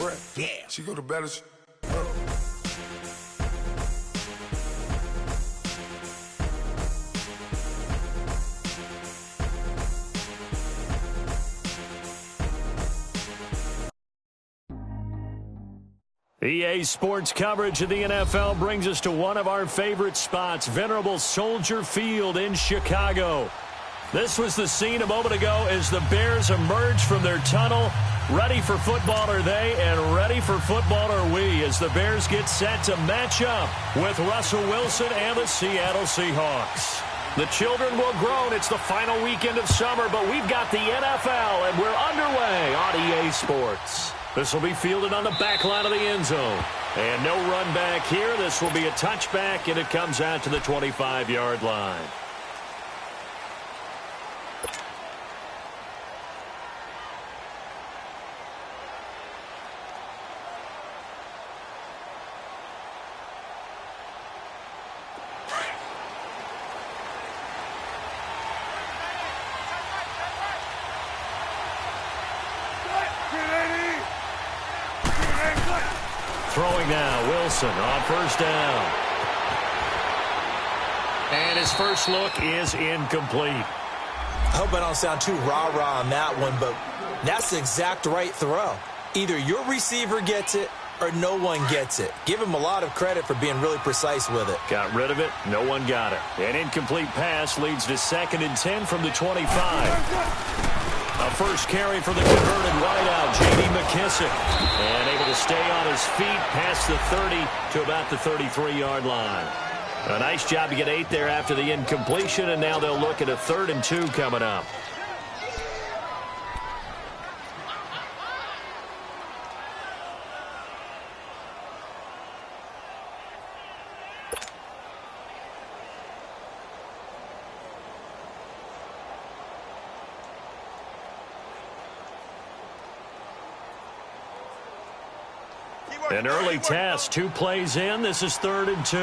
breath. Yeah. She go to better. EA Sports coverage of the NFL brings us to one of our favorite spots, venerable Soldier Field in Chicago. This was the scene a moment ago as the Bears emerged from their tunnel. Ready for football are they, and ready for football are we, as the Bears get set to match up with Russell Wilson and the Seattle Seahawks. The children will groan. It's the final weekend of summer, but we've got the NFL, and we're underway on EA Sports. This will be fielded on the back line of the end zone. And no run back here. This will be a touchback, and it comes out to the 25-yard line. Throwing now, Wilson on first down. And his first look is incomplete. I hope I don't sound too rah-rah on that one, but that's the exact right throw. Either your receiver gets it or no one gets it. Give him a lot of credit for being really precise with it. Got rid of it. No one got it. An incomplete pass leads to 2nd and 10 from the 25. A first carry for the converted wideout, J.D. McKissick. And able to stay on his feet past the 30 to about the 33-yard line. A nice job to get 8 there after the incompletion, and now they'll look at a 3rd and 2 coming up. An early test, 2 plays in. This is 3rd and 2.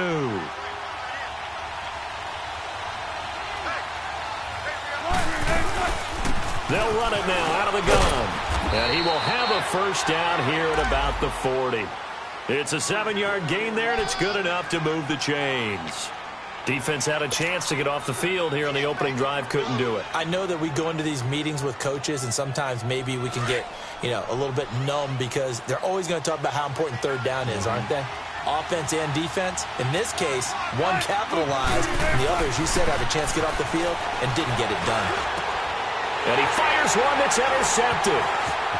They'll run it now out of the gun. And he will have a first down here at about the 40. It's a 7-yard gain there, and it's good enough to move the chains. Defense had a chance to get off the field here on the opening drive, couldn't do it. I know that we go into these meetings with coaches, and sometimes maybe we can get, a little bit numb because they're always going to talk about how important 3rd down is, aren't they? Offense and defense. In this case, one capitalized, and the other, as you said, had a chance to get off the field and didn't get it done. And he fires one that's intercepted.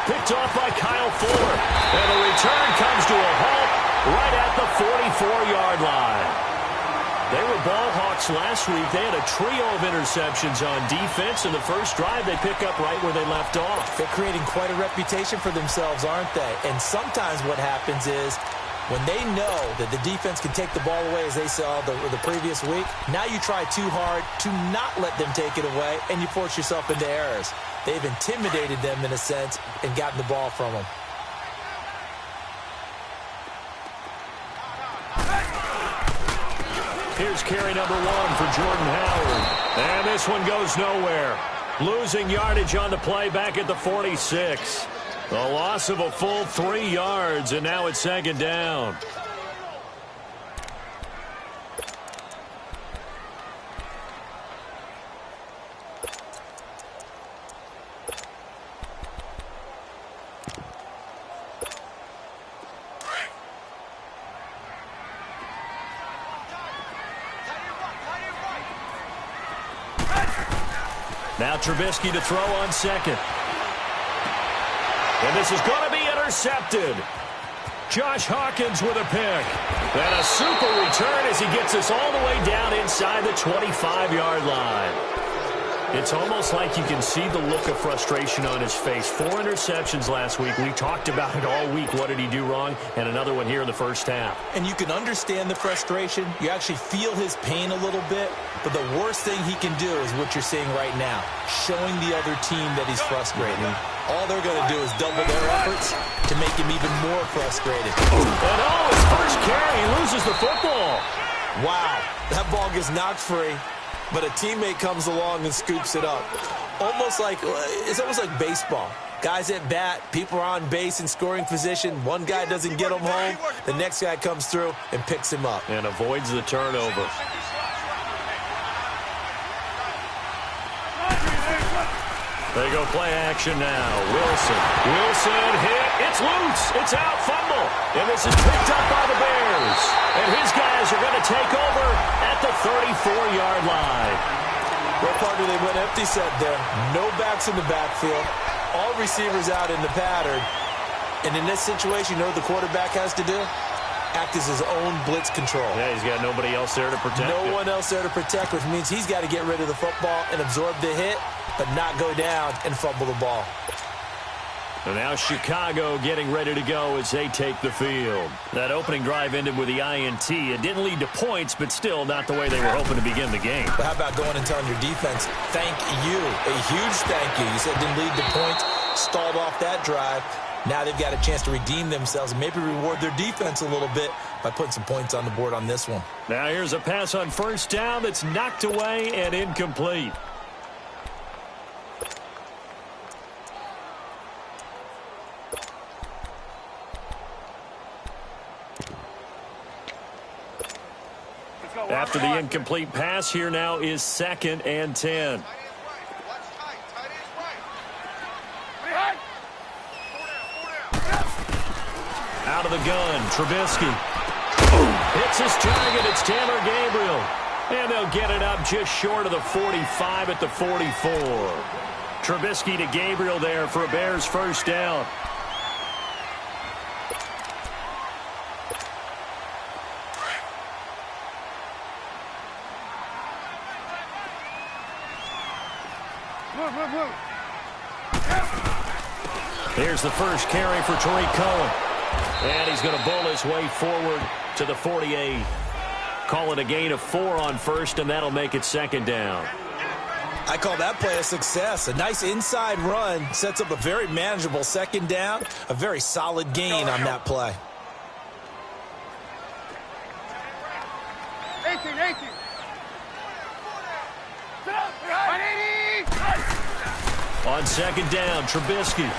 Picked off by Kyle Fuller. And the return comes to a halt right at the 44-yard line. They were ball hawks last week. They had a trio of interceptions on defense. In the first drive, they pick up right where they left off. They're creating quite a reputation for themselves, aren't they? And sometimes what happens is when they know that the defense can take the ball away, as they saw the previous week, now you try too hard to not let them take it away, and you force yourself into errors. They've intimidated them in a sense and gotten the ball from them. Here's carry number 1 for Jordan Howard. And this one goes nowhere. Losing yardage on the play back at the 46. A loss of a full 3 yards, and now it's 2nd down. Now Trubisky to throw on 2nd. And this is going to be intercepted. Josh Hawkins with a pick. And a super return as he gets us all the way down inside the 25-yard line. It's almost like you can see the look of frustration on his face. 4 interceptions last week. We talked about it all week. What did he do wrong? And another one here in the first half. And you can understand the frustration. You actually feel his pain a little bit. But the worst thing he can do is what you're seeing right now, showing the other team that he's frustrated. All they're going to do is double their efforts to make him even more frustrated. And his first carry, he loses the football. Wow, that ball gets knocked free. But a teammate comes along and scoops it up. It's almost like baseball. Guys at bat, people are on base in scoring position. One guy doesn't get him home. The next guy comes through and picks him up. And avoids the turnover. They go play action now. Wilson hit. It's loose. It's out. Fumble. And this is picked up by the Bears. And his guys are going to take over at the 34-yard line. Well, partner, they went empty set there. No backs in the backfield. All receivers out in the pattern. And in this situation, you know what the quarterback has to do? Act as his own blitz control. Yeah, he's got nobody else there to protect him. No one else there to protect, which means he's got to get rid of the football and absorb the hit, but not go down and fumble the ball. And now Chicago getting ready to go as they take the field. That opening drive ended with the INT. It didn't lead to points, but still not the way they were hoping to begin the game. But how about going and telling your defense, thank you, a huge thank you. You said it didn't lead to points, stalled off that drive. Now they've got a chance to redeem themselves and maybe reward their defense a little bit by putting some points on the board on this one. Now here's a pass on first down that's knocked away and incomplete. After the incomplete pass, here now is 2nd and 10. Out of the gun, Trubisky. Hits his target, it's Taylor Gabriel. And they'll get it up just short of the 45 at the 44. Trubisky to Gabriel there for a Bears first down. Here's the first carry for Tariq Cohen. And he's going to bowl his way forward to the 48. Call it a gain of 4 on first, and that'll make it 2nd down. I call that play a success. A nice inside run sets up a very manageable 2nd down. A very solid gain on that play. 18. On 2nd down, Trubisky.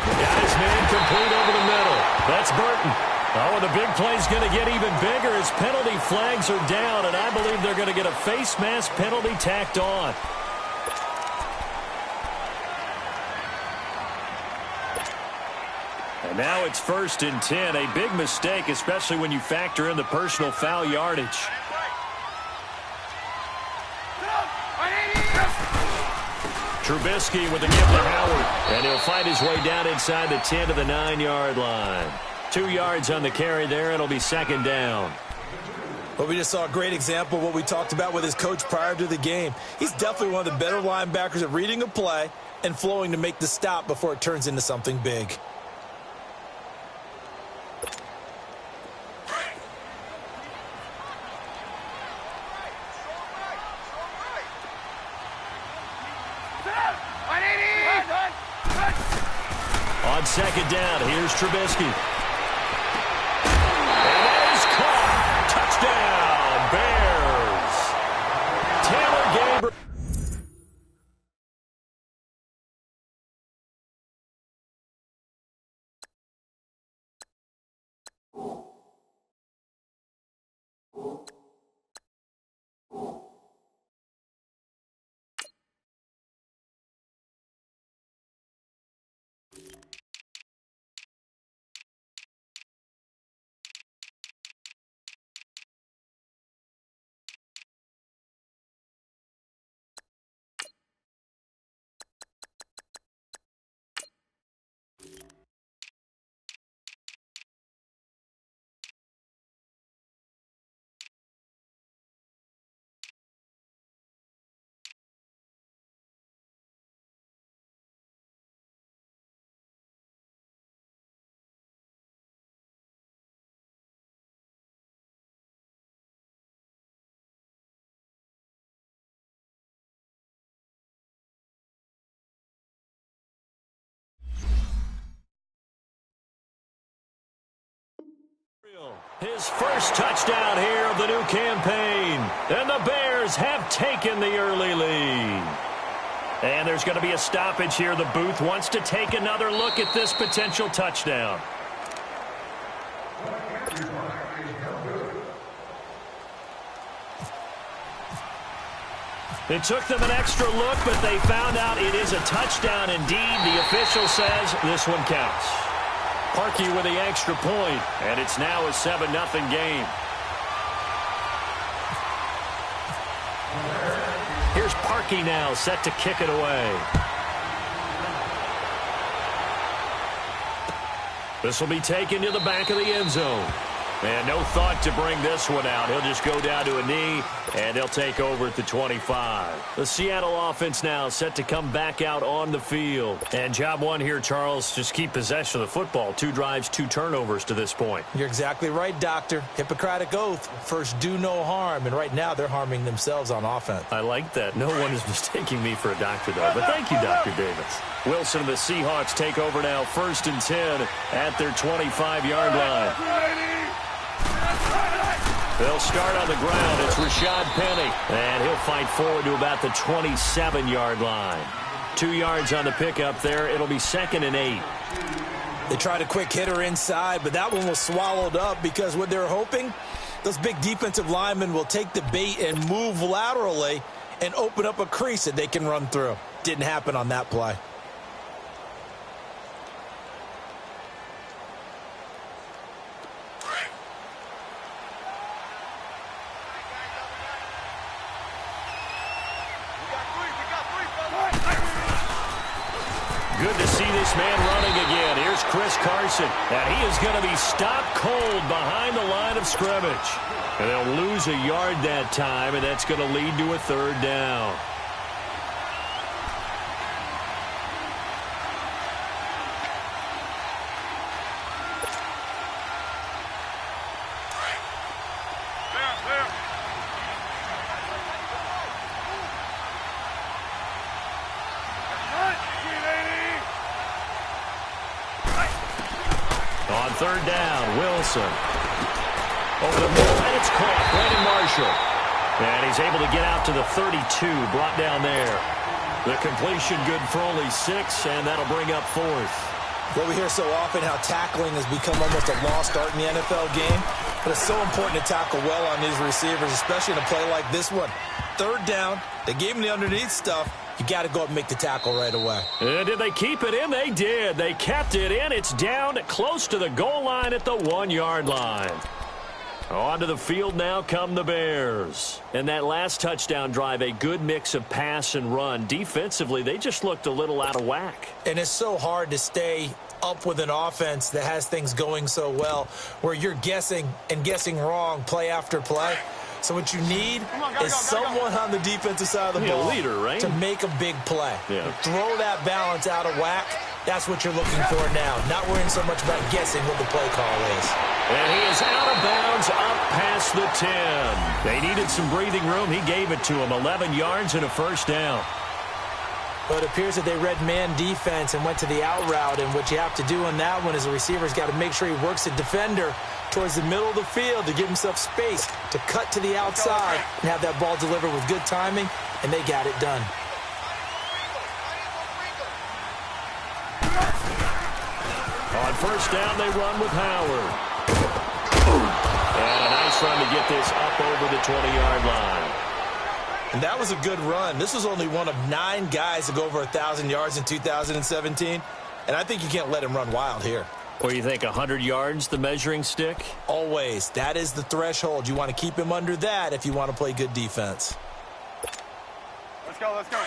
Got his man complete over the middle. That's Burton. Oh, and the big play's going to get even bigger as penalty flags are down, and I believe they're going to get a face mask penalty tacked on. And now it's 1st and 10. A big mistake, especially when you factor in the personal foul yardage. Trubisky with a give to Howard. And he'll find his way down inside the 10 to the 9-yard line. 2 yards on the carry there. It'll be 2nd down. Well, we just saw a great example of what we talked about with his coach prior to the game. He's definitely one of the better linebackers at reading a play and flowing to make the stop before it turns into something big. On 2nd down, here's Trubisky. And that is caught. Touchdown, Bears. Taylor Gabriel. His first touchdown here of the new campaign. And the Bears have taken the early lead. And there's going to be a stoppage here. The booth wants to take another look at this potential touchdown. It took them an extra look, but they found out it is a touchdown indeed. The official says this one counts. Parkey with the extra point, and it's now a 7-0 game. Here's Parkey now, set to kick it away. This will be taken to the back of the end zone. And no thought to bring this one out. He'll just go down to a knee, and they'll take over at the 25. The Seattle offense now set to come back out on the field. And job one here, Charles, just keep possession of the football. 2 drives, 2 turnovers to this point. You're exactly right, Doctor. Hippocratic oath. First, do no harm. And right now, they're harming themselves on offense. I like that. No one is mistaking me for a doctor, though. But thank you, Dr. Davis. Wilson and the Seahawks take over now, 1st and 10 at their 25-yard line. They'll start on the ground. It's Rashad Penny. And he'll fight forward to about the 27-yard line. 2 yards on the pickup there. It'll be 2nd and 8. They tried a quick hitter inside, but that one was swallowed up because what they're hoping, those big defensive linemen will take the bait and move laterally and open up a crease that they can run through. Didn't happen on that play. Good to see this man running again. Here's Chris Carson. And he is going to be stopped cold behind the line of scrimmage. And they'll lose a yard that time, and that's going to lead to a 3rd down. On 3rd down, Wilson. Over the middle, and it's caught. Brandon Marshall. And he's able to get out to the 32, brought down there. The completion good for only 6, and that'll bring up 4th. Well, we hear so often how tackling has become almost a lost art in the NFL game. But it's so important to tackle well on these receivers, especially in a play like this one. 3rd down, they gave him the underneath stuff. You got to go up and make the tackle right away. Did they keep it in? They did. They kept it in. It's down close to the goal line at the 1-yard line. Onto the field now come the Bears. And that last touchdown drive, a good mix of pass and run. Defensively, they just looked a little out of whack. And it's so hard to stay up with an offense that has things going so well, where you're guessing and guessing wrong play after play. So what you need is someone on the defensive side of the ball leader, right? to make a big play. Yeah. Throw that balance out of whack. That's what you're looking for now. Not worrying so much about guessing what the play call is. And he is out of bounds up past the 10. They needed some breathing room. He gave it to him. 11 yards and a 1st down. But it appears that they read man defense and went to the out route. And what you have to do on that one is the receiver's got to make sure he works the defender towards the middle of the field to give himself space to cut to the outside and have that ball delivered with good timing, and they got it done. On 1st down, they run with Howard. And a nice run to get this up over the 20-yard line. And that was a good run. This was only one of 9 guys to go over 1,000 yards in 2017, and I think you can't let him run wild here. Or you think 100 yards, the measuring stick? Always. That is the threshold. You want to keep him under that if you want to play good defense. Let's go, let's go.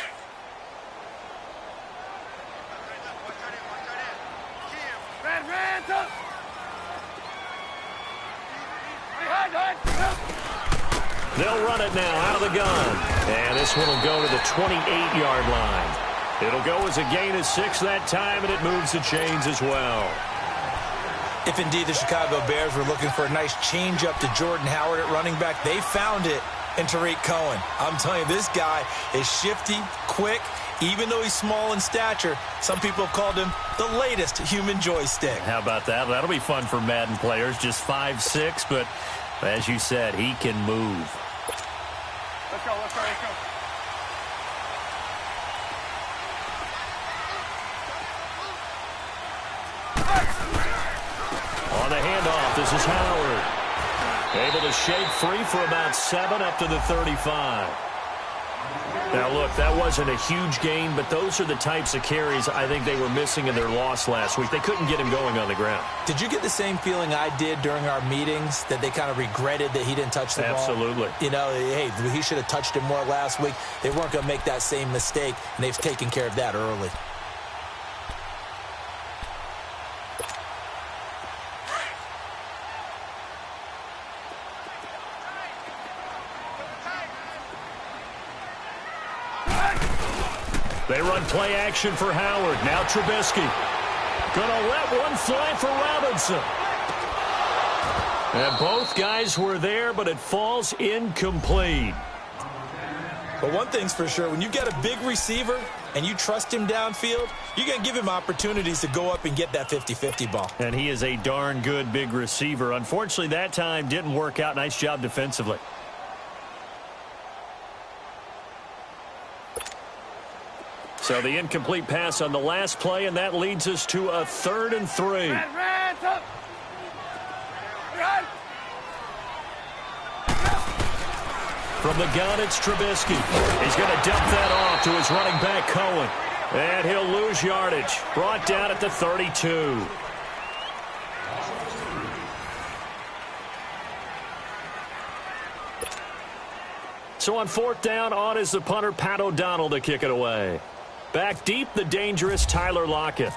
They'll run it now out of the gun. And this one will go to the 28-yard line. It'll go as a gain of 6 that time, and it moves the chains as well. If indeed the Chicago Bears were looking for a nice change-up to Jordan Howard at running back, they found it in Tariq Cohen. I'm telling you, this guy is shifty, quick. Even though he's small in stature, some people have called him the latest human joystick. How about that? That'll be fun for Madden players. Just 5'6", but as you said, he can move. Let's go, let's go, let's go. handoff. This is Howard. Able to shake free for about 7 up to the 35. Now, look, that wasn't a huge gain, but those are the types of carries I think they were missing in their loss last week. They couldn't get him going on the ground. Did you get the same feeling I did during our meetings, that they kind of regretted that he didn't touch the ball? Absolutely. You know, hey, he should have touched it more last week. They weren't going to make that same mistake, and they've taken care of that early. They run play action for Howard. Now Trubisky. Gonna let one fly for Robinson. And both guys were there, but it falls incomplete. But one thing's for sure, when you've got a big receiver and you trust him downfield, you're going to give him opportunities to go up and get that 50-50 ball. And he is a darn good big receiver. Unfortunately, that time didn't work out. Nice job defensively. So the incomplete pass on the last play, and that leads us to a 3rd and 3. From the gun, it's Trubisky. He's going to dump that off to his running back, Cohen. And he'll lose yardage. Brought down at the 32. So on 4th down, on is the punter, Pat O'Donnell, to kick it away. Back deep, the dangerous Tyler Lockett.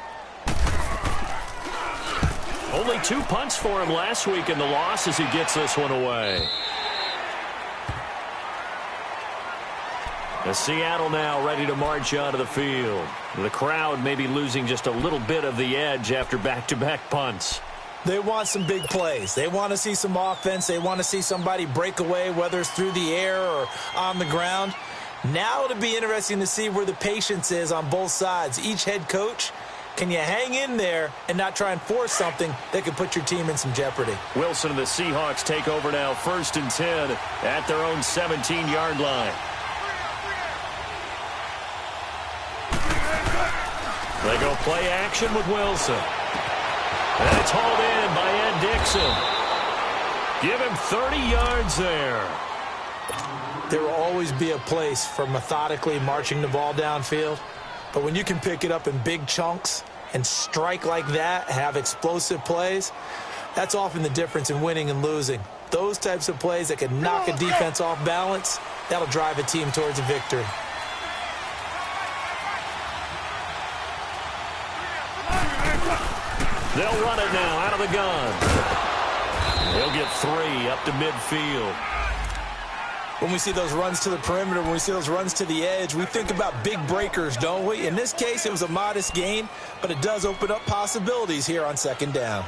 Only 2 punts for him last week in the loss as he gets this one away. The Seattle now ready to march onto the field. The crowd may be losing just a little bit of the edge after back-to-back punts. They want some big plays. They want to see some offense. They want to see somebody break away, whether it's through the air or on the ground. Now it'll be interesting to see where the patience is on both sides. Each head coach, can you hang in there and not try and force something that could put your team in some jeopardy? Wilson and the Seahawks take over now, 1st and 10 at their own 17-yard line. They go play action with Wilson. And it's hauled in by Ed Dixon. Give him 30 yards there. There will always be a place for methodically marching the ball downfield. But when you can pick it up in big chunks and strike like that, have explosive plays, that's often the difference in winning and losing. Those types of plays that can knock a defense off balance, that'll drive a team towards a victory. They'll run it now out of the gun. He'll get 3 up to midfield. When we see those runs to the perimeter, when we see those runs to the edge, we think about big breakers, don't we? In this case, it was a modest gain, but it does open up possibilities here on 2nd down.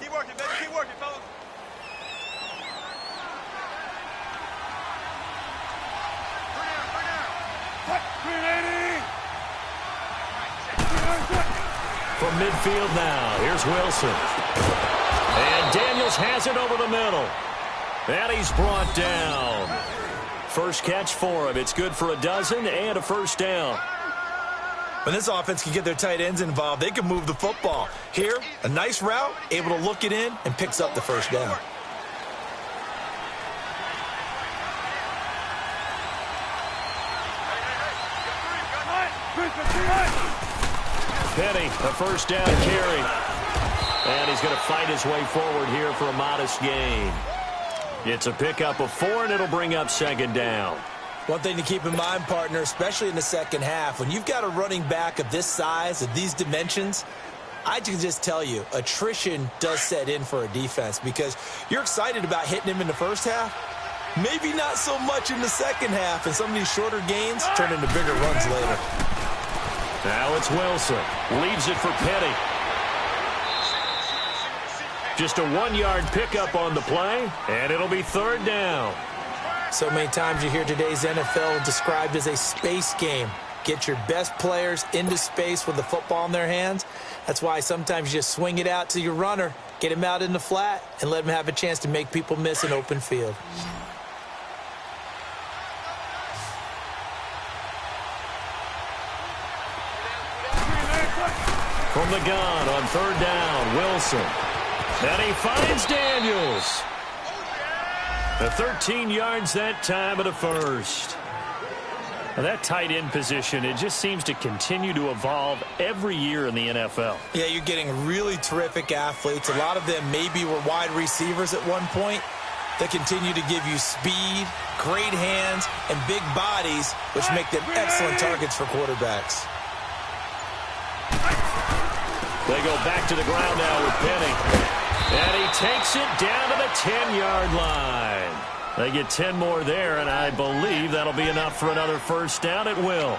Keep working, baby. Keep working, fellas. From midfield now, here's Wilson. And Daniels has it over the middle. And he's brought down. First catch for him. It's good for a dozen and a 1st down. When this offense can get their tight ends involved, they can move the football. Here, a nice route, able to look it in, and picks up the 1st down. Penny, a 1st down carry. And he's going to fight his way forward here for a modest gain. It's a pickup of 4, and it'll bring up 2nd down. One thing to keep in mind, partner, especially in the second half, when you've got a running back of this size, of these dimensions, I can just tell you, attrition does set in for a defense because you're excited about hitting him in the first half. Maybe not so much in the second half, and some of these shorter gains turn into bigger runs later. Now it's Wilson. Leaves it for Petty. Just a 1-yard pickup on the play, and it'll be 3rd down. So many times you hear today's NFL described as a space game. Get your best players into space with the football in their hands. That's why sometimes you just swing it out to your runner, get him out in the flat, and let him have a chance to make people miss an open field. From the gun on third down, Wilson. And he finds Daniels. The 13 yards that time of the first. Now that tight end position, it just seems to continue to evolve every year in the NFL. Yeah, you're getting really terrific athletes. A lot of them maybe were wide receivers at one point. They continue to give you speed, great hands, and big bodies, which make them excellent targets for quarterbacks. They go back to the ground now with Penny. And he takes it down to the 10-yard line. They get 10 more there, and I believe that'll be enough for another first down at will.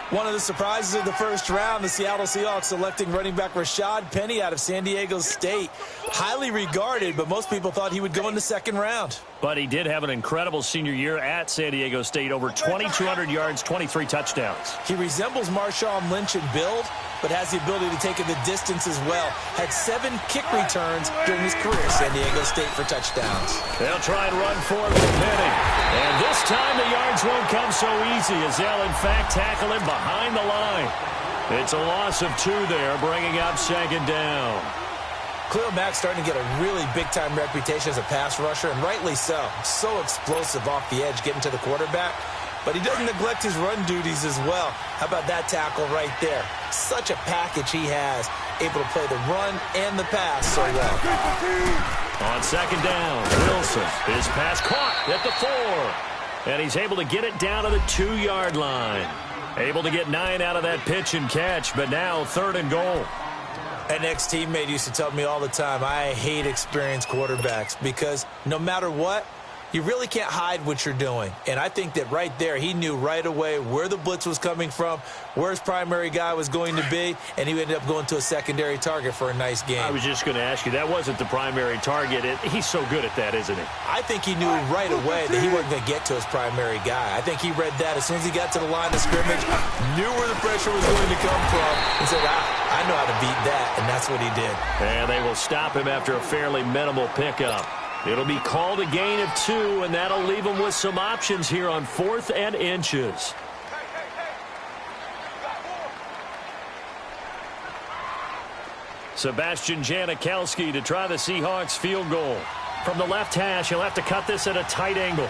One of the surprises of the first round, the Seattle Seahawks selecting running back Rashad Penny out of San Diego State. Highly regarded, but most people thought he would go in the second round. But he did have an incredible senior year at San Diego State, over 2,200 yards, 23 touchdowns. He resembles Marshawn Lynch in build, but has the ability to take it the distance as well. Had 7 kick returns during his career at San Diego State for touchdowns. They'll try and run for it with Penny. And this time the yards won't come so easy as they'll, in fact, tackle him behind the line. It's a loss of 2 there, bringing up second down. Khalil Mack's starting to get a really big-time reputation as a pass rusher, and rightly so. So explosive off the edge, getting to the quarterback. But he doesn't neglect his run duties as well. How about that tackle right there? Such a package he has, able to play the run and the pass so well. On second down, Wilson, his pass caught at the 4. And he's able to get it down to the 2-yard line. Able to get 9 out of that pitch and catch, but now third and goal. An ex-teammate used to tell me all the time, I hate experienced quarterbacks because no matter what, you really can't hide what you're doing. And I think that right there, he knew right away where the blitz was coming from, where his primary guy was going to be, and he ended up going to a secondary target for a nice game. I was just going to ask you, that wasn't the primary target. He's so good at that, isn't he? I think he knew right away that he wasn't going to get to his primary guy. I think he read that as soon as he got to the line of scrimmage, knew where the pressure was going to come from, and said, I know how to beat that, and that's what he did. And they will stop him after a fairly minimal pickup. It'll be called a gain of 2, and that'll leave them with some options here on 4th and inches. Sebastian Janikowski to try the Seahawks field goal. From the left hash, he'll have to cut this at a tight angle.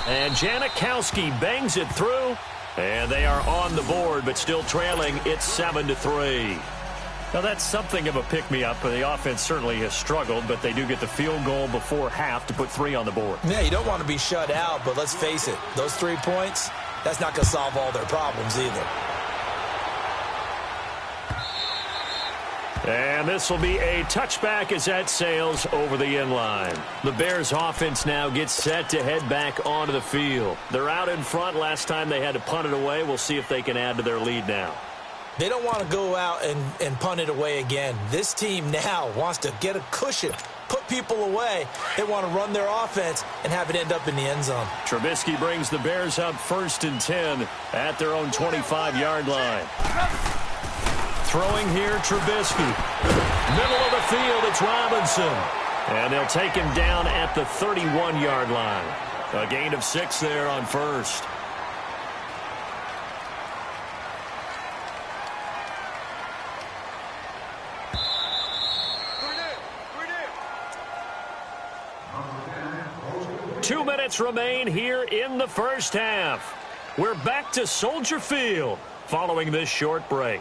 And Janikowski bangs it through, and they are on the board, but still trailing. It's 7-3. Now, that's something of a pick-me-up. The offense certainly has struggled, but they do get the field goal before half to put 3 on the board. Yeah, you don't want to be shut out, but let's face it, those 3 points, that's not going to solve all their problems either. And this will be a touchback as that sails over the end line. The Bears offense now gets set to head back onto the field. They're out in front. Last time they had to punt it away. We'll see if they can add to their lead now. They don't want to go out and punt it away again. This team now wants to get a cushion, put people away. They want to run their offense and have it end up in the end zone. Trubisky brings the Bears up 1st and 10 at their own 25-yard line. Throwing here, Trubisky. Middle of the field, it's Robinson. And they'll take him down at the 31-yard line. A gain of 6 there on first. Two minutes remain here in the first half. We're back to Soldier Field following this short break.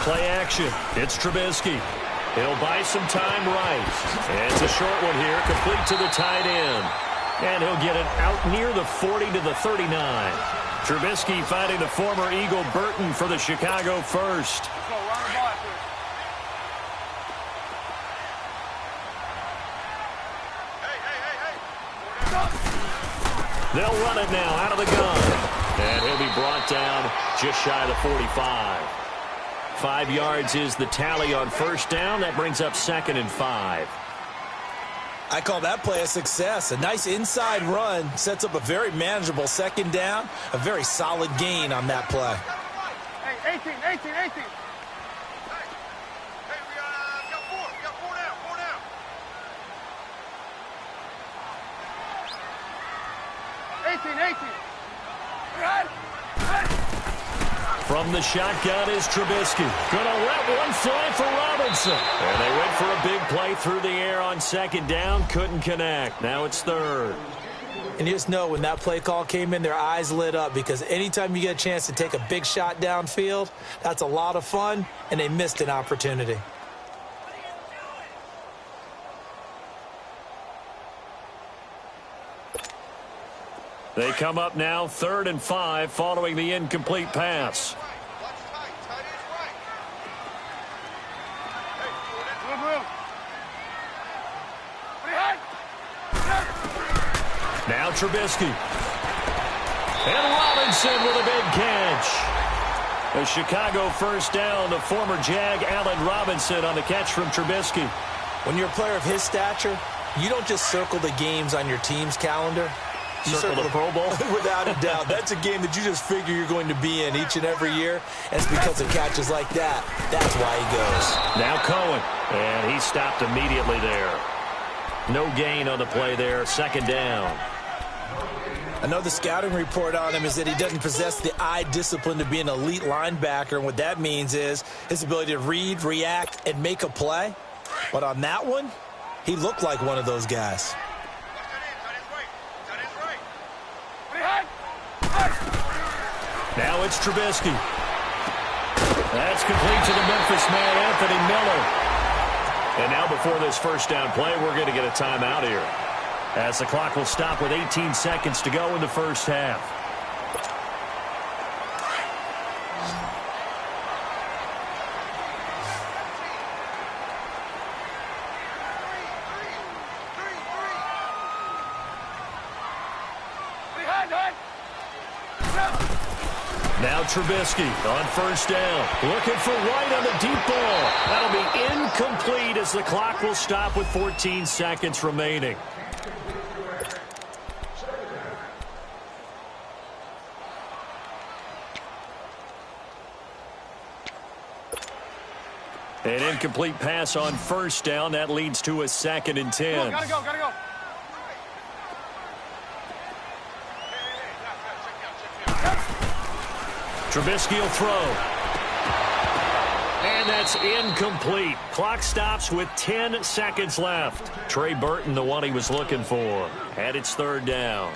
Play action. It's Trubisky. He'll buy some time right. It's a short one here, complete to the tight end. And he'll get it out near the 40 to the 39. Trubisky finding the former Eagle Burton for the Chicago first. They'll run it now out of the gun. And he'll be brought down just shy of the 45. 5 yards is the tally on first down. That brings up 2nd and 5. I call that play a success. A nice inside run sets up a very manageable 2nd down. A very solid gain on that play. Hey, 18. Hey, we got 4. We got 4 now. 4 now. From the shotgun is Trubisky. Gonna let one fly for Robinson. And they went for a big play through the air on 2nd down. Couldn't connect. Now it's 3rd. And you just know when that play call came in, their eyes lit up, because anytime you get a chance to take a big shot downfield, that's a lot of fun, and they missed an opportunity. They come up now 3rd and 5 following the incomplete pass. Now Trubisky. And Robinson with a big catch. A Chicago first down. The former Jag Allen Robinson on the catch from Trubisky. When you're a player of his stature, you don't just circle the games on your team's calendar. You circle the Pro Bowl? Without a doubt. That's a game that you just figure you're going to be in each and every year. And it's because of catches like that. That's why he goes. Now Cohen. And he stopped immediately there. No gain on the play there. 2nd down. Another scouting report on him is that he doesn't possess the eye discipline to be an elite linebacker. And what that means is his ability to read, react, and make a play. But on that one, he looked like one of those guys. Now it's Trubisky. That's complete to the Memphis man, Anthony Miller. And now before this first down play, we're going to get a timeout here, as the clock will stop with 18 seconds to go in the first half. Now Trubisky on first down. Looking for White on the deep ball. That'll be incomplete as the clock will stop with 14 seconds remaining. An incomplete pass on first down. That leads to a 2nd and 10. Gotta go. Trubisky will throw. And that's incomplete. Clock stops with 10 seconds left. Trey Burton, the one he was looking for. And it's 3rd down.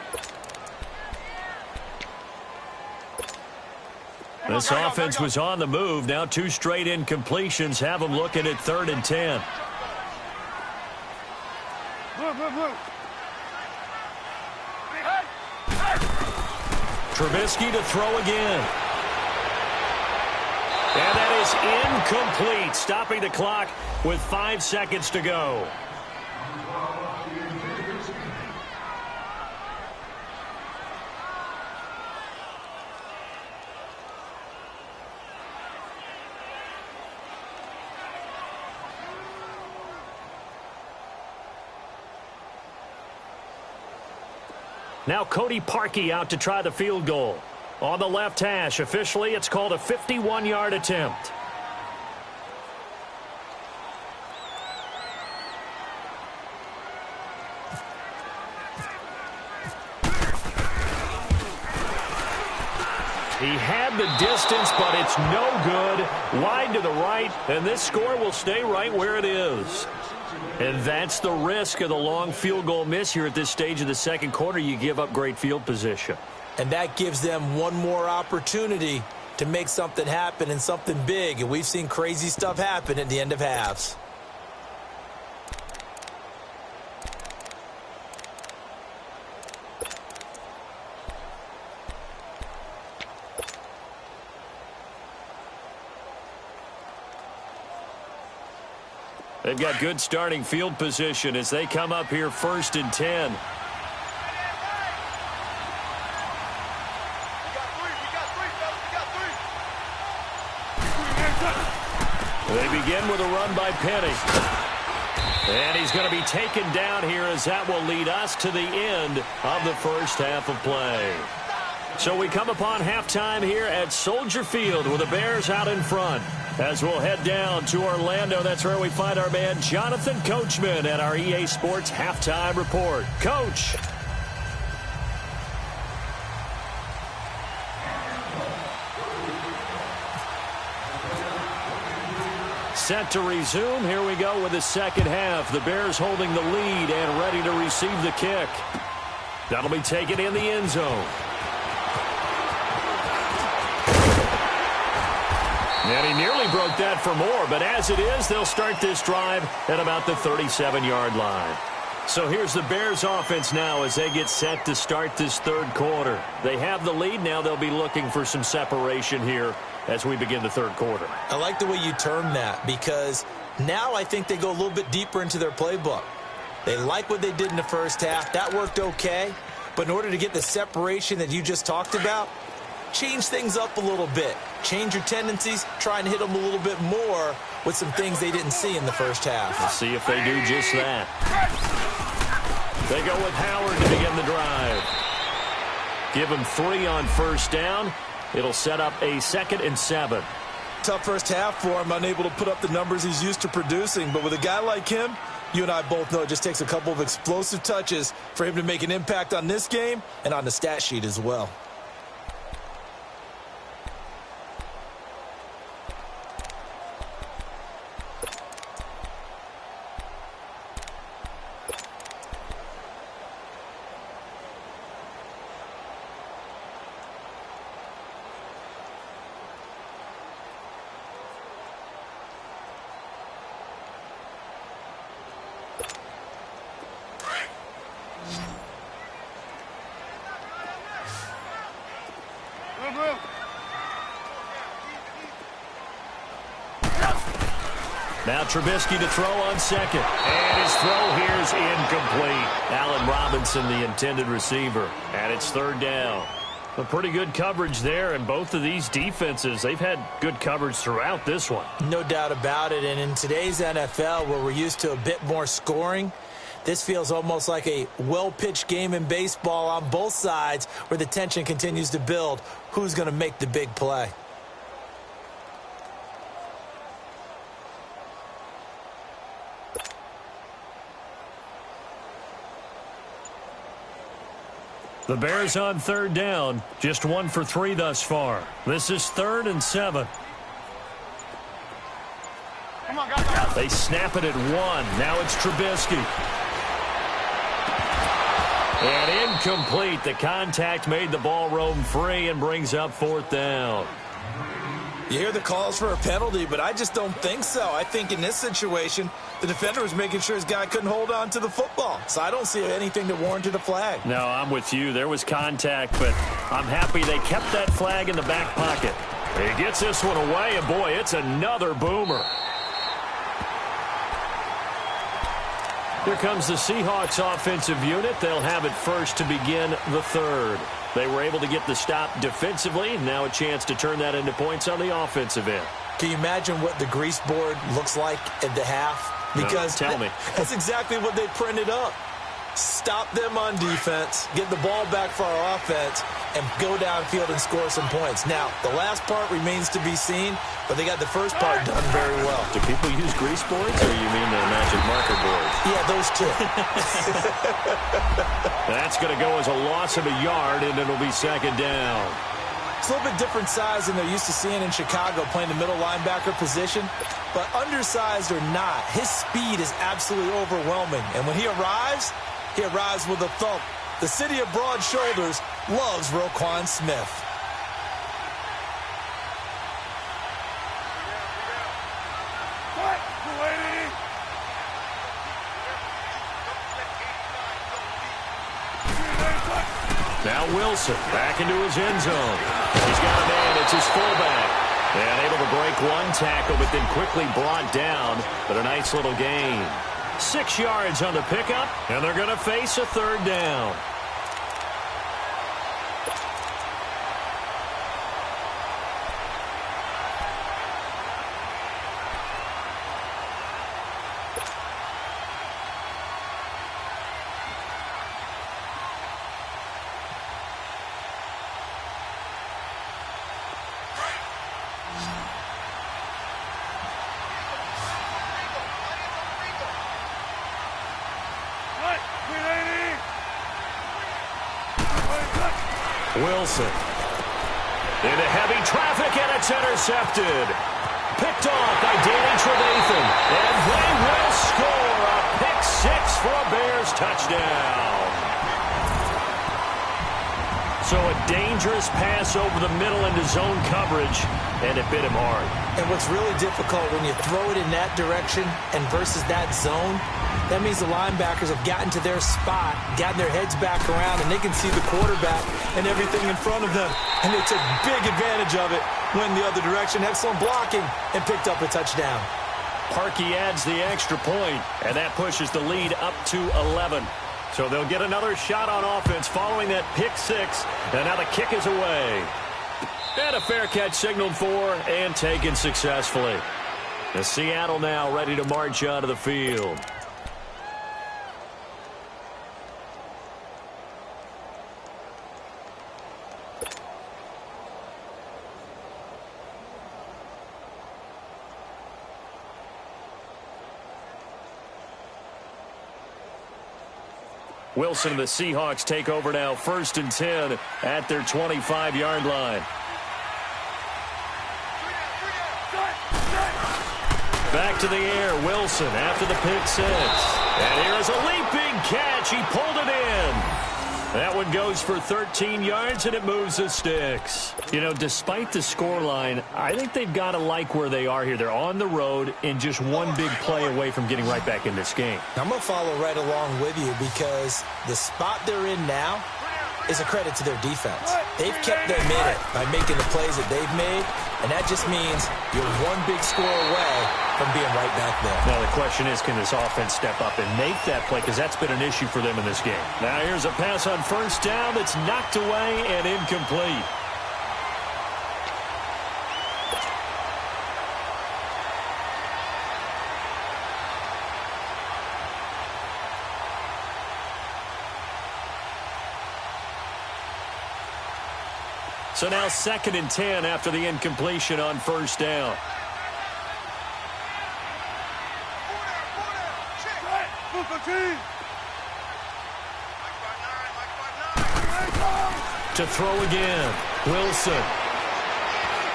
This offense was on the move. Now 2 straight incompletions have them looking at 3rd and 10. Trubisky to throw again. And that is incomplete, stopping the clock with 5 seconds to go. Now Cody Parkey out to try the field goal. On the left hash, officially it's called a 51-yard attempt. He had the distance, but it's no good. Wide to the right, and this score will stay right where it is. And that's the risk of the long field goal miss here at this stage of the second quarter. You give up great field position. And that gives them one more opportunity to make something happen and something big. And we've seen crazy stuff happen at the end of halves. They've got good starting field position as they come up here 1st and 10. Penny. And he's going to be taken down here as that will lead us to the end of the first half of play. So we come upon halftime here at Soldier Field with the Bears out in front. As we'll head down to Orlando, that's where we find our man Jonathan Coachman at our EA Sports Halftime Report. Coach. Set to resume. Here we go with the second half. The Bears holding the lead and ready to receive the kick. That'll be taken in the end zone. And he nearly broke that for more, but as it is, they'll start this drive at about the 37-yard line. So here's the Bears offense now as they get set to start this third quarter. They have the lead. Now they'll be looking for some separation here as we begin the third quarter. I like the way you term that because now I think they go a little bit deeper into their playbook. They like what they did in the first half. That worked okay. But in order to get the separation that you just talked about, change things up a little bit. Change your tendencies. Try and hit them a little bit more with some things they didn't see in the first half. Let's see if they do just that. They go with Howard to begin the drive. Give him 3 on first down. It'll set up a 2nd and 7. Tough first half for him, unable to put up the numbers he's used to producing. But with a guy like him, you and I both know it just takes a couple of explosive touches for him to make an impact on this game and on the stat sheet as well. Now Trubisky to throw on second. And his throw here is incomplete. Allen Robinson, the intended receiver. And it's third down. A pretty good coverage there, and both of these defenses, they've had good coverage throughout this one. No doubt about it, and in today's NFL, where we're used to a bit more scoring, this feels almost like a well-pitched game in baseball on both sides where the tension continues to build. Who's going to make the big play? The Bears on third down, just 1 for 3 thus far. This is 3rd and 7. Come on, guys. They snap it at 1. Now it's Trubisky. And incomplete. The contact made the ball roam free and brings up 4th down. You hear the calls for a penalty, but I just don't think so. I think in this situation, the defender was making sure his guy couldn't hold on to the football. So I don't see anything that warranted a flag. No, I'm with you. There was contact, but I'm happy they kept that flag in the back pocket. He gets this one away, and boy, it's another boomer. Here comes the Seahawks offensive unit. They'll have it first to begin the third. They were able to get the stop defensively. Now a chance to turn that into points on the offensive end. Can you imagine what the grease board looks like at the half? Because no, tell me. That's exactly what they printed up. Stop them on defense, get the ball back for our offense, and go downfield and score some points. Now, the last part remains to be seen, but they got the first part done very well. Do people use grease boards, or you mean the magic marker boards? Yeah, those two. That's going to go as a loss of a yard, and it'll be 2nd down. It's a little bit different size than they're used to seeing in Chicago, playing the middle linebacker position. But undersized or not, his speed is absolutely overwhelming. And when he arrives with a thump. The city of broad shoulders loves Roquan Smith. Now Wilson back into his end zone. He's got a man. It's his fullback. And able to break one tackle, but then quickly brought down. But a nice little gain. 6 yards on the pickup, and they're going to face a 3rd down. Wilson. Into heavy traffic, and it's intercepted. Picked off by Danny Trevathan. And they will score a pick six for a Bears touchdown. So a dangerous pass over the middle into zone coverage, and it bit him hard. And what's really difficult when you throw it in that direction and versus that zone, that means the linebackers have gotten to their spot, gotten their heads back around, and they can see the quarterback and everything in front of them. And they took big advantage of it, went the other direction, excellent blocking, and picked up a touchdown. Parkey adds the extra point, and that pushes the lead up to 11. So they'll get another shot on offense following that pick six, and now the kick is away. And a fair catch signaled for and taken successfully. The Seattle now ready to march onto the field. Wilson and the Seahawks take over now, 1st and 10 at their 25-yard line. Back to the air, Wilson after the pick six. And here is a leaping catch. He pulled it in. That one goes for 13 yards, and it moves the sticks. You know, despite the scoreline, I think they've got to like where they are here. They're on the road and just one big play away from getting right back in this game. I'm going to follow right along with you because the spot they're in now is a credit to their defense. They've kept them in it by making the plays that they've made, and that just means you're one big score away from being right back there. Now the question is, can this offense step up and make that play? Because that's been an issue for them in this game. Now here's a pass on 1st down that's knocked away and incomplete. So now 2nd and 10 after the incompletion on 1st down. To throw again, Wilson.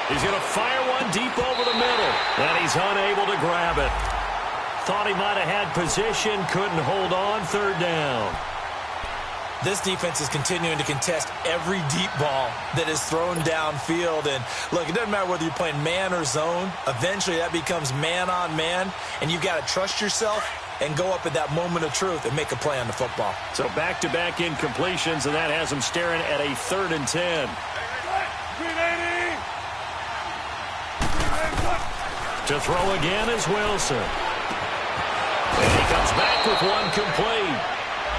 He's going to fire one deep over the middle, and he's unable to grab it. Thought he might have had position, couldn't hold on, 3rd down. This defense is continuing to contest every deep ball that is thrown downfield. And, look, it doesn't matter whether you're playing man or zone. Eventually that becomes man on man, and you've got to trust yourself and go up at that moment of truth and make a play on the football. So back-to-back incompletions, and that has him staring at a 3rd and 10. To throw again is Wilson. And he comes back with one complete.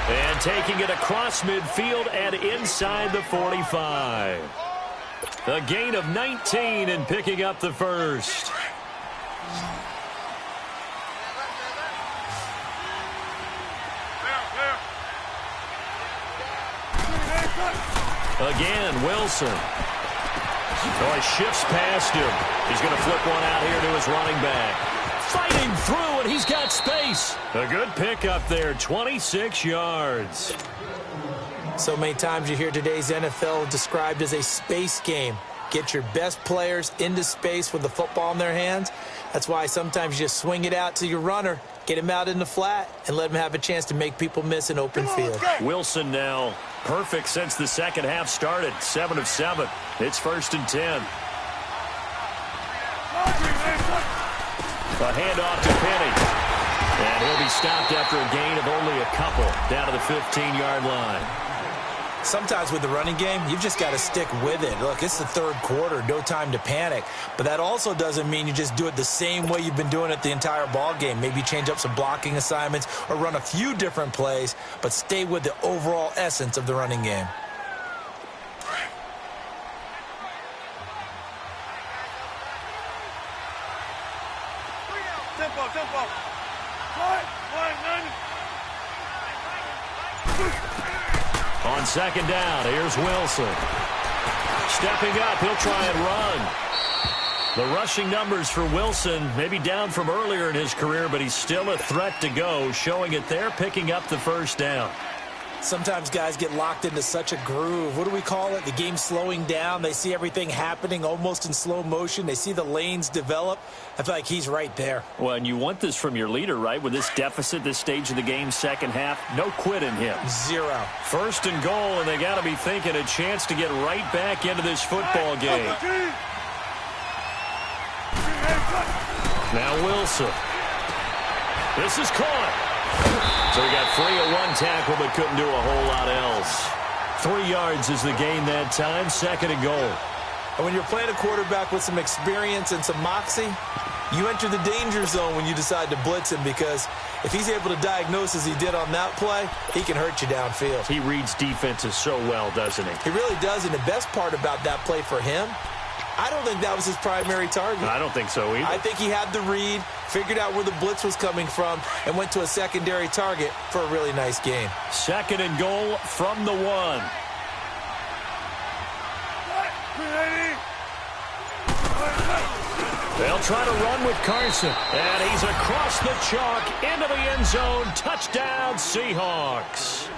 And taking it across midfield and inside the 45. A gain of 19 and picking up the first. Again, Wilson. Oh, he shifts past him. He's going to flip one out here to his running back. Fighting through, and he's got space. A good pickup there, 26 yards. So many times you hear today's NFL described as a space game. Get your best players into space with the football in their hands. That's why sometimes you just swing it out to your runner, get him out in the flat, and let him have a chance to make people miss an open field. Wilson now perfect since the second half started, 7 of 7. It's 1st and 10. A handoff to Penny. And he'll be stopped after a gain of only a couple down to the 15-yard line. Sometimes with the running game, you've just got to stick with it. Look, it's the 3rd quarter, no time to panic. But that also doesn't mean you just do it the same way you've been doing it the entire ball game. Maybe change up some blocking assignments or run a few different plays, but stay with the overall essence of the running game. On 2nd down, here's Wilson. Stepping up, he'll try and run. The rushing numbers for Wilson maybe down from earlier in his career, but he's still a threat to go, showing it there, picking up the 1st down. Sometimes guys get locked into such a groove. What do we call it? The game slowing down. They see everything happening almost in slow motion. They see the lanes develop. I feel like he's right there. Well, and you want this from your leader, right? With this deficit, this stage of the game, second half, no quit in him. 0. First and goal, and they got to be thinking a chance to get right back into this football game. Now Wilson. This is caught. So he got free of one tackle, but couldn't do a whole lot else. 3 yards is the gain that time, second and goal. And when you're playing a quarterback with some experience and some moxie, you enter the danger zone when you decide to blitz him, because if he's able to diagnose as he did on that play, he can hurt you downfield. He reads defenses so well, doesn't he? He really does, and the best part about that play for him, I don't think that was his primary target. I don't think so either. I think he had the read, figured out where the blitz was coming from, and went to a secondary target for a really nice gain. Second and goal from the 1. They'll try to run with Carson, and he's across the chalk into the end zone. Touchdown, Seahawks.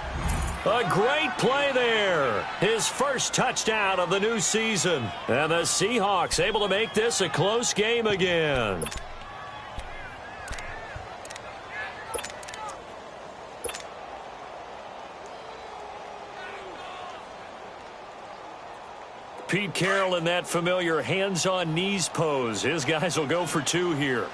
A great play there. His first touchdown of the new season. And the Seahawks able to make this a close game again. Pete Carroll in that familiar hands-on-knees pose. His guys will go for 2 here.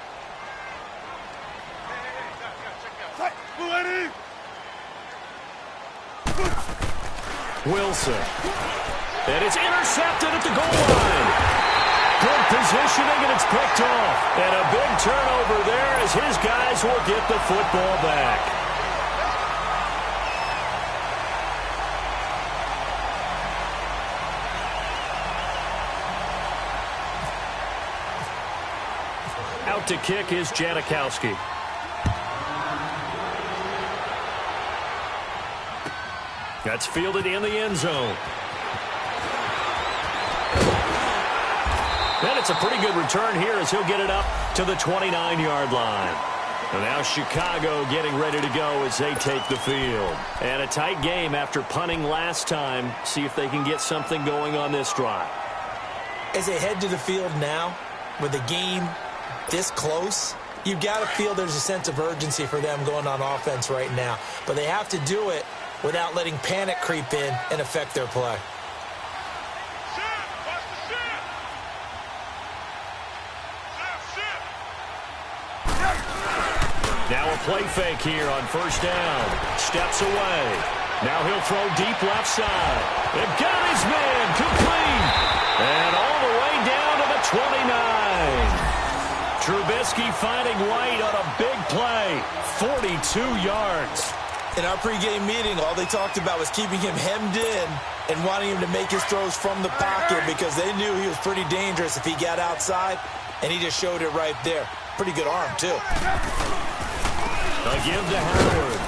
Wilson. And it's intercepted at the goal line. Good positioning, and it's picked off. And a big turnover there as his guys will get the football back. Out to kick is Janikowski. That's fielded in the end zone. And it's a pretty good return here as he'll get it up to the 29-yard line. And now Chicago getting ready to go as they take the field. And a tight game after punting last time. See if they can get something going on this drive. As they head to the field now, with the game this close, you've got to feel there's a sense of urgency for them going on offense right now. But they have to do it without letting panic creep in and affect their play. Now a play fake here on first down. Steps away. Now he'll throw deep left side. They've got his man complete. And all the way down to the 29. Trubisky finding White on a big play. 42 yards. In our pregame meeting, all they talked about was keeping him hemmed in and wanting him to make his throws from the pocket because they knew he was pretty dangerous if he got outside, and he just showed it right there. Pretty good arm, too. A give to Howard.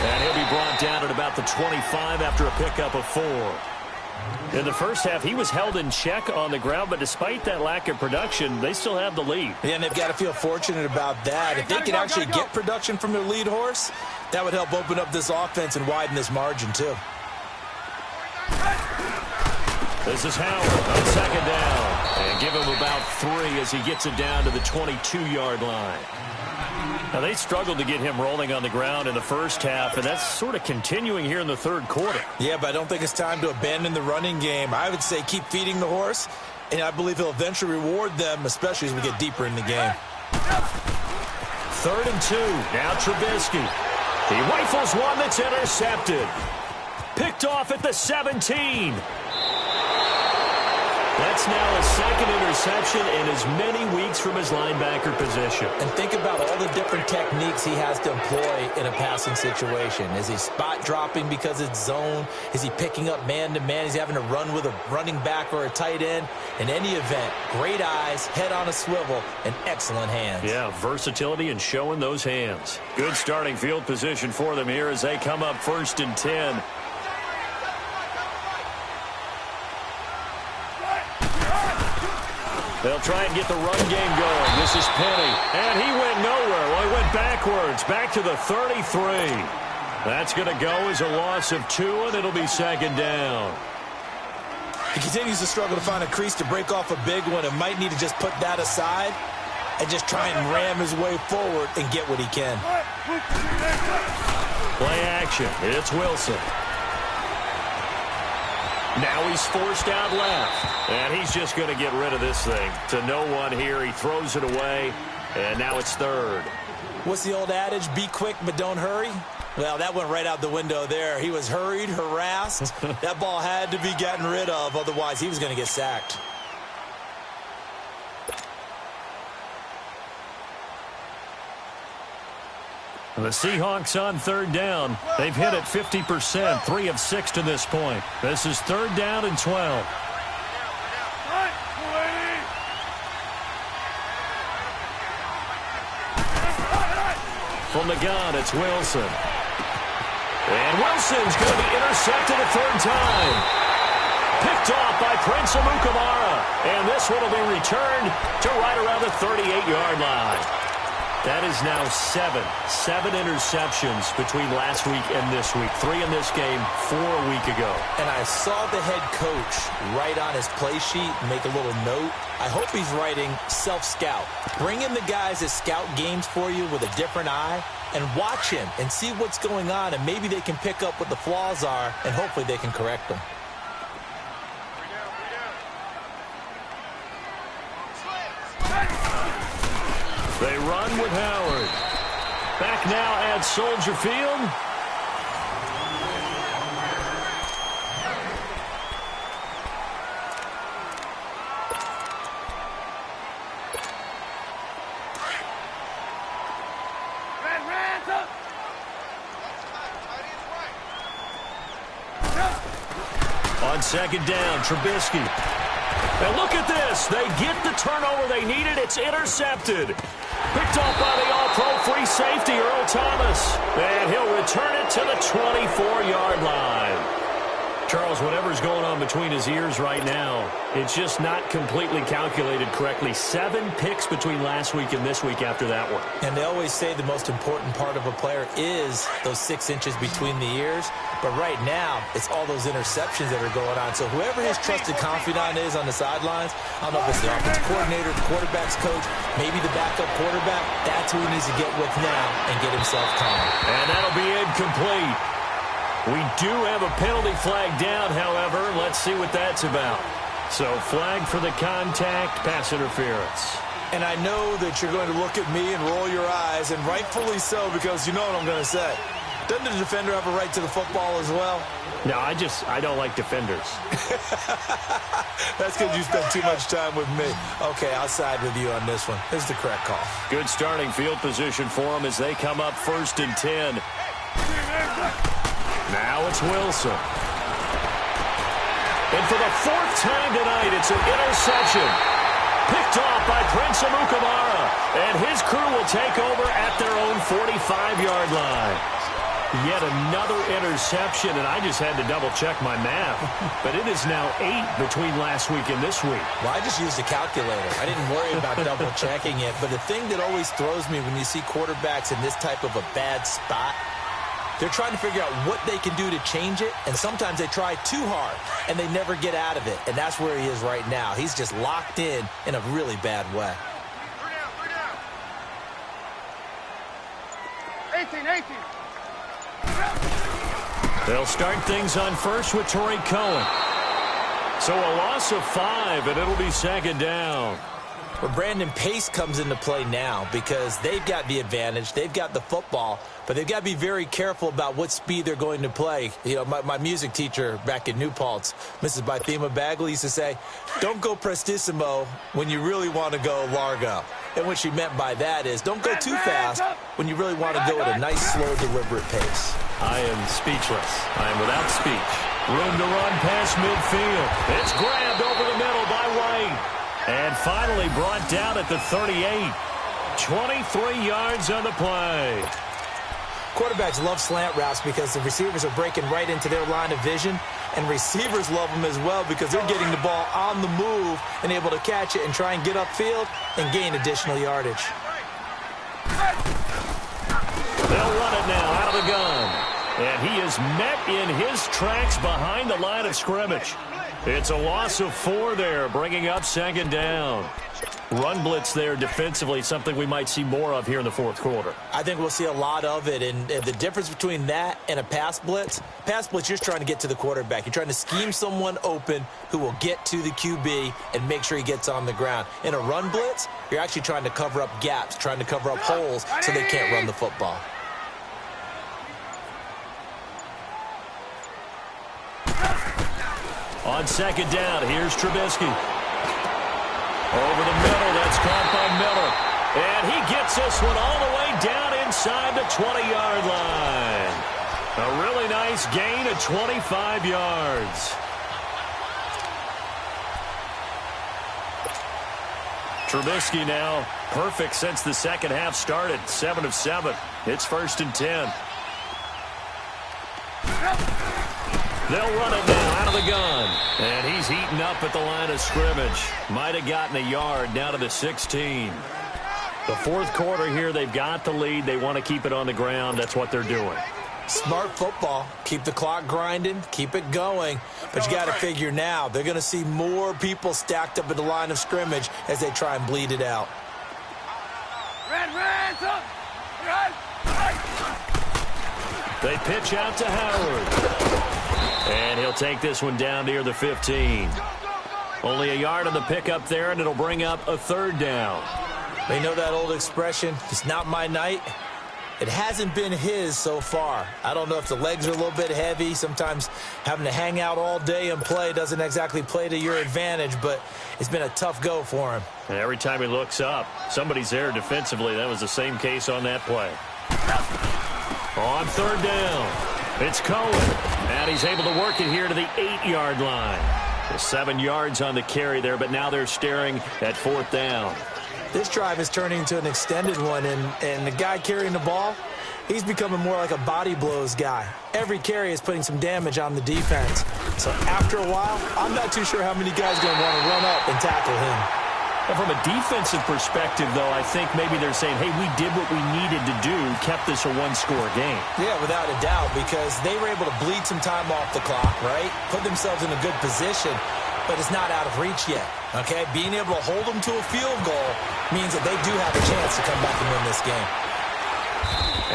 And he'll be brought down at about the 25 after a pickup of 4. In the first half, he was held in check on the ground, but despite that lack of production, they still have the lead. Yeah, and they've got to feel fortunate about that. If they can actually get production from their lead horse, that would help open up this offense and widen this margin, too. This is Howard on second down. And give him about 3 as he gets it down to the 22-yard line. Now, they struggled to get him rolling on the ground in the first half, and that's sort of continuing here in the third quarter. Yeah, but I don't think it's time to abandon the running game. I would say keep feeding the horse, and I believe he'll eventually reward them, especially as we get deeper in the game. 3rd and 2. Now Trubisky. He rifles one that's intercepted. Picked off at the 17. That's now a second interception in as many weeks from his linebacker position. And think about all the different techniques he has to employ in a passing situation. Is he spot dropping because it's zone? Is he picking up man-to-man? Is he having to run with a running back or a tight end? In any event, great eyes, head on a swivel, and excellent hands. Yeah, versatility and showing those hands. Good starting field position for them here as they come up 1st and 10. They'll try and get the run game going. This is Penny. And he went nowhere. Well, he went backwards. Back to the 33. That's going to go as a loss of 2, and it'll be second down. He continues to struggle to find a crease to break off a big one and might need to just put that aside and just try and ram his way forward and get what he can. Play action. It's Wilson. Now he's forced out left. And he's just going to get rid of this thing. To no one here. He throws it away. And now it's third. What's the old adage? Be quick, but don't hurry. Well, that went right out the window there. He was hurried, harassed. That ball had to be gotten rid of. Otherwise, he was going to get sacked. The Seahawks on third down. They've hit it 50%, 3 of 6 to this point. This is third down and 12. From the gun, it's Wilson. And Wilson's going to be intercepted a third time. Picked off by Prince Amukamara. And this one will be returned to right around the 38-yard line. That is now 7 interceptions between last week and this week. 3 in this game, 4 a week ago. And I saw the head coach write on his play sheet, make a little note. I hope he's writing self-scout. Bring in the guys that scout games for you with a different eye and watch him and see what's going on, and maybe they can pick up what the flaws are, and hopefully they can correct them. They run with Howard. Back now at Soldier Field. On second down, Trubisky. And look at this. They get the turnover they needed. It's intercepted. Picked off by the all-pro free safety, Earl Thomas. And he'll return it to the 24-yard line. Charles, whatever's going on between his ears right now, it's just not completely calculated correctly. 7 picks between last week and this week after that one. And they always say the most important part of a player is those 6 inches between the ears. But right now, it's all those interceptions that are going on. So whoever his trusted confidant is on the sidelines, I don't know if it's the offensive coordinator, the quarterback's coach, maybe the backup quarterback, that's who he needs to get with now and get himself calm. And that'll be incomplete. We do have a penalty flag down, however. Let's see what that's about. So flag for the contact, pass interference. And I know that you're going to look at me and roll your eyes, and rightfully so, because you know what I'm going to say. Doesn't the defender have a right to the football as well? No, I don't like defenders. That's because you spent too much time with me. Okay, I'll side with you on this one. This is the correct call. Good starting field position for them as they come up 1st and 10. Now it's Wilson. And for the 4th time tonight, it's an interception. Picked off by Prince Amukamara. And his crew will take over at their own 45-yard line. Yet another interception, and I just had to double-check my math. But it is now 8 between last week and this week. Well, I just used a calculator. I didn't worry about double-checking it. But the thing that always throws me when you see quarterbacks in this type of a bad spot, they're trying to figure out what they can do to change it, and sometimes they try too hard, and they never get out of it. And that's where he is right now. He's just locked in a really bad way. 18. They'll start things on first with Torrey Cohen. So a loss of 5, and it'll be second down. Well, Brandon, pace comes into play now because they've got the advantage. They've got the football, but they've got to be very careful about what speed they're going to play. You know, my music teacher back in New Paltz, Mrs. Bythema Bagley, used to say, don't go prestissimo when you really want to go largo. And what she meant by that is don't go too fast when you really want to go at a nice, slow, deliberate pace. I am speechless. I am without speech. Room to run past midfield. It's grabbed over the middle by White. And finally brought down at the 38. 23 yards on the play. Quarterbacks love slant routes because the receivers are breaking right into their line of vision. And receivers love them as well because they're getting the ball on the move and able to catch it and try and get upfield and gain additional yardage. They'll run it now out of the gun. And he is met in his tracks behind the line of scrimmage. It's a loss of 4 there, bringing up second down. Run blitz there defensively, something we might see more of here in the fourth quarter. I think we'll see a lot of it, and the difference between that and a pass blitz, you're just trying to get to the quarterback. You're trying to scheme someone open who will get to the QB and make sure he gets on the ground. In a run blitz, you're actually trying to cover up gaps, trying to cover up holes so they can't run the football. On second down, here's Trubisky. Over the middle, that's caught by Miller. And he gets this one all the way down inside the 20-yard line. A really nice gain of 25 yards. Trubisky now perfect since the second half started. 7 of 7. It's 1st and 10. They'll run it now out of the gun. And he's heating up at the line of scrimmage. Might have gotten a yard down to the 16. The fourth quarter here, they've got the lead. They want to keep it on the ground. That's what they're doing. Smart football. Keep the clock grinding. Keep it going. But you got to figure now, they're going to see more people stacked up at the line of scrimmage as they try and bleed it out. They pitch out to Howard. And he'll take this one down near the 15. Only a yard on the pickup there, and it'll bring up a 3rd down. They know that old expression, it's not my night. It hasn't been his so far. I don't know if the legs are a little bit heavy. Sometimes having to hang out all day and play doesn't exactly play to your advantage, but it's been a tough go for him. And every time he looks up, somebody's there defensively. That was the same case on that play. On 3rd down. It's Cohen, and he's able to work it here to the 8-yard line. 7 yards on the carry there, but now they're staring at 4th down. This drive is turning into an extended one, and the guy carrying the ball, he's becoming more like a body blows guy. Every carry is putting some damage on the defense. So after a while, I'm not too sure how many guys are going to want to run up and tackle him. And from a defensive perspective, though, I think maybe they're saying, hey, we did what we needed to do, kept this a 1-score game. Yeah, without a doubt, because they were able to bleed some time off the clock, right? Put themselves in a good position, but it's not out of reach yet, okay? Being able to hold them to a field goal means that they do have a chance to come back and win this game.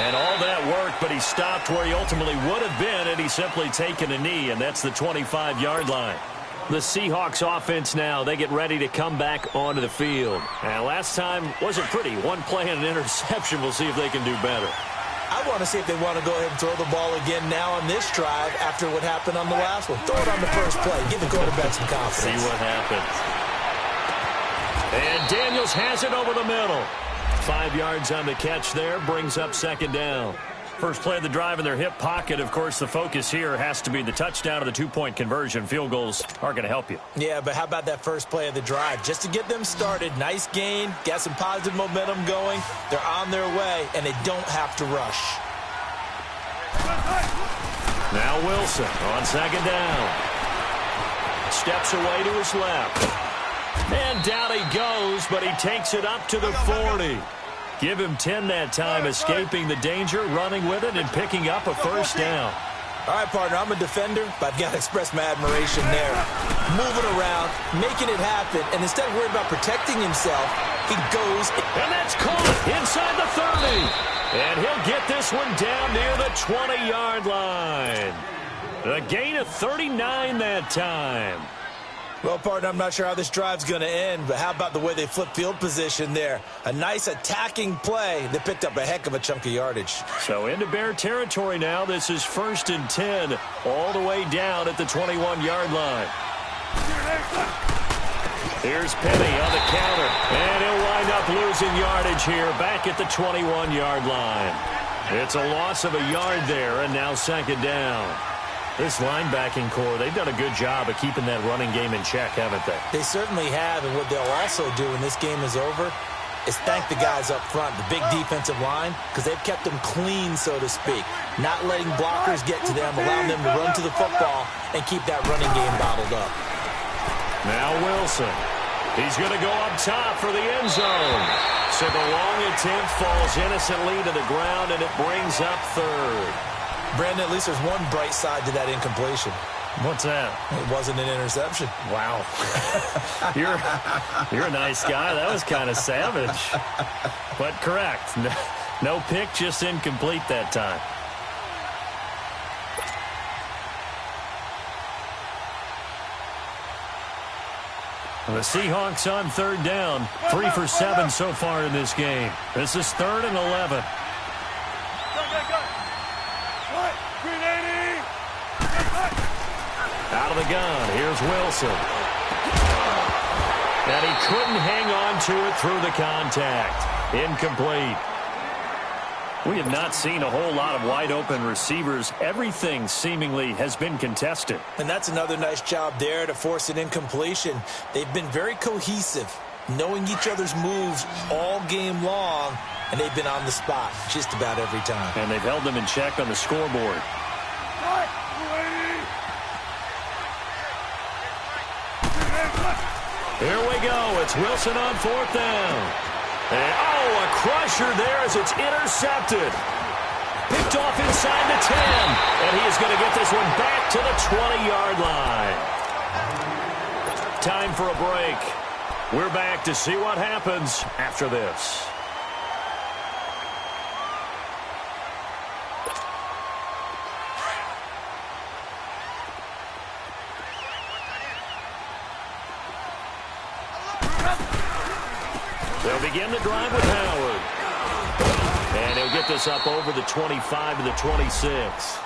And all that worked, but he stopped where he ultimately would have been, and he's simply taken a knee, and that's the 25-yard line. The Seahawks offense now, they get ready to come back onto the field. And last time wasn't pretty. One play and an interception. We'll see if they can do better. I want to see if they want to go ahead and throw the ball again now on this drive after what happened on the last one. Throw it on the first play. Give the quarterback some confidence. See what happens. And Daniels has it over the middle. 5 yards on the catch there. Brings up second down. First play of the drive in their hip pocket. Of course, the focus here has to be the touchdown or the two-point conversion. Field goals aren't going to help you. Yeah, but how about that first play of the drive? Just to get them started, nice gain, got some positive momentum going. They're on their way, and they don't have to rush. Now Wilson on second down. Steps away to his left. And down he goes, but he takes it up to the 40. Give him 10 that time, escaping the danger, running with it, and picking up a first down. All right, partner, I'm a defender, but I've got to express my admiration there. Moving around, making it happen, and instead of worrying about protecting himself, he goes. And that's caught inside the 30. And he'll get this one down near the 20-yard line. A gain of 39 that time. Well, partner, I'm not sure how this drive's going to end, but how about the way they flip field position there? A nice attacking play that picked up a heck of a chunk of yardage. So into Bear territory now. This is 1st and 10, all the way down at the 21-yard line. Here's Penny on the counter, and he'll wind up losing yardage here back at the 21-yard line. It's a loss of a yard there, and now second down. This linebacking core, they've done a good job of keeping that running game in check, haven't they? They certainly have, and what they'll also do when this game is over is thank the guys up front, the big defensive line, because they've kept them clean, so to speak. Not letting blockers get to them, allowing them to run to the football and keep that running game bottled up. Now Wilson. He's going to go up top for the end zone. So the long attempt falls innocently to the ground, and it brings up third. Brandon, at least there's one bright side to that incompletion. What's that? It wasn't an interception. Wow. You're a nice guy. That was kind of savage. But correct. No pick, just incomplete that time. The Seahawks on third down. 3 for 7 so far in this game. This is 3rd and 11. Out of the gun, here's Wilson. And he couldn't hang on to it through the contact. Incomplete. We have not seen a whole lot of wide-open receivers. Everything seemingly has been contested. And that's another nice job there to force an incompletion. They've been very cohesive, knowing each other's moves all game long, and they've been on the spot just about every time. And they've held them in check on the scoreboard. Here we go. It's Wilson on 4th down. And, a crusher there as it's intercepted. Picked off inside the 10. And he is going to get this one back to the 20-yard line. Time for a break. We're back to see what happens after this. They'll begin the drive with Howard. And he'll get this up over the 25 to the 26.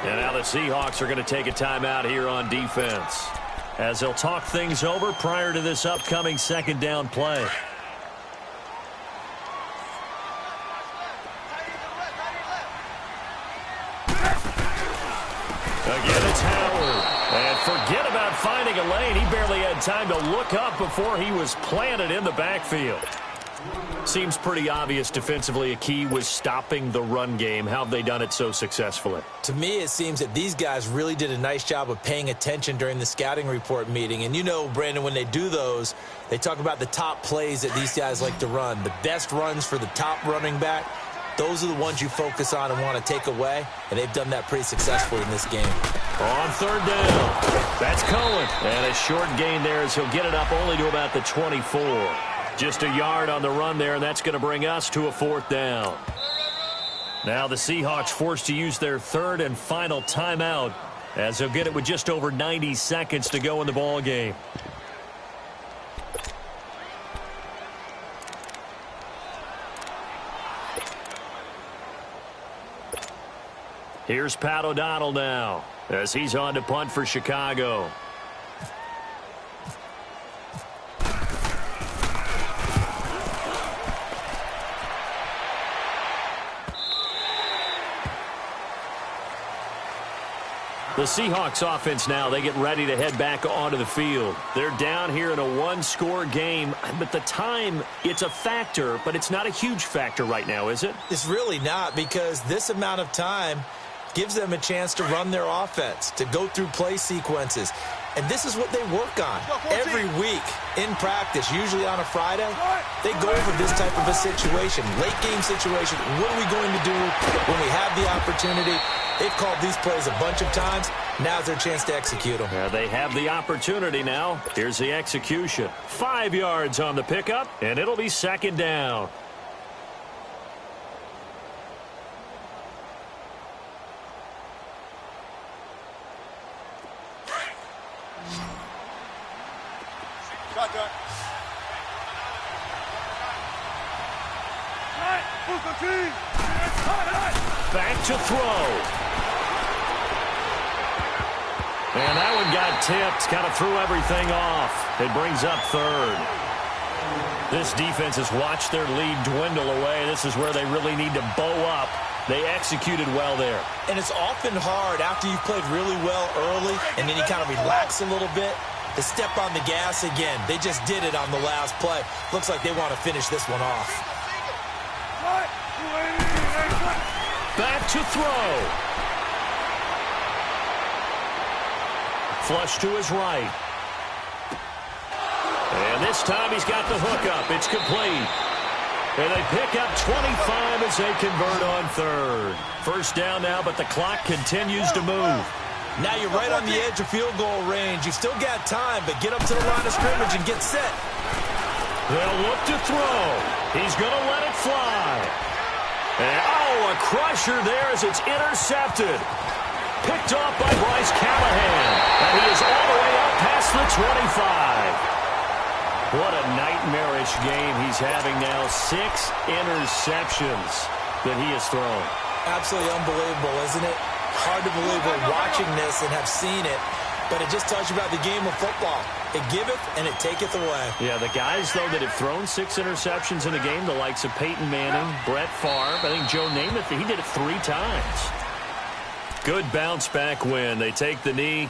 And now the Seahawks are going to take a timeout here on defense, as they'll talk things over prior to this upcoming 2nd down play. Again, it's Howard. And forget about finding a lane. He barely had time to look up before he was planted in the backfield. Seems pretty obvious defensively a key was stopping the run game. How have they done it so successfully? To me, it seems that these guys really did a nice job of paying attention during the scouting report meeting. And you know, Brandon, when they do those, they talk about the top plays that these guys like to run. The best runs for the top running back, those are the ones you focus on and want to take away. And they've done that pretty successfully in this game. On 3rd down, that's Cohen. And a short gain there as he'll get it up only to about the 24. Just a yard on the run there, and that's going to bring us to a 4th down. Now the Seahawks forced to use their 3rd and final timeout, as they'll get it with just over 90 seconds to go in the ball game. Here's Pat O'Donnell now, as he's on to punt for Chicago. The Seahawks offense now, they get ready to head back onto the field. They're down here in a 1-score game, but the time, it's a factor, but it's not a huge factor right now, is it? It's really not, because this amount of time gives them a chance to run their offense, to go through play sequences. And this is what they work on every week in practice, usually on a Friday. They go over this type of a situation, late game situation. What are we going to do when we have the opportunity? They've called these plays a bunch of times. Now's their chance to execute them. Yeah, they have the opportunity now. Here's the execution. 5 yards on the pickup, and it'll be 2nd down. Shotgun. Back to throw. And that one got tipped, kind of threw everything off. It brings up 3rd. This defense has watched their lead dwindle away. This is where they really need to bow up. They executed well there. And it's often hard after you've played really well early and then you kind of relax a little bit to step on the gas again. They just did it on the last play. Looks like they want to finish this one off. Back to throw. Flush to his right. And this time he's got the hookup. It's complete. And they pick up 25 as they convert on third. First down now, but the clock continues to move. Now you're right on the edge of field goal range. You've still got time, but get up to the line of scrimmage and get set. They'll look to throw. He's going to let it fly. And, oh, a crusher there as it's intercepted. Picked off by Bryce Callahan. And he is all the way up past the 25. What a nightmarish game he's having now. 6 interceptions that he has thrown. Absolutely unbelievable, isn't it? Hard to believe we're watching this and have seen it, but it just tells you about the game of football. It giveth and it taketh away. Yeah, the guys, though, that have thrown 6 interceptions in a game, the likes of Peyton Manning, Brett Favre, I think Joe Namath, he did it 3 times. Good bounce-back win. They take the knee.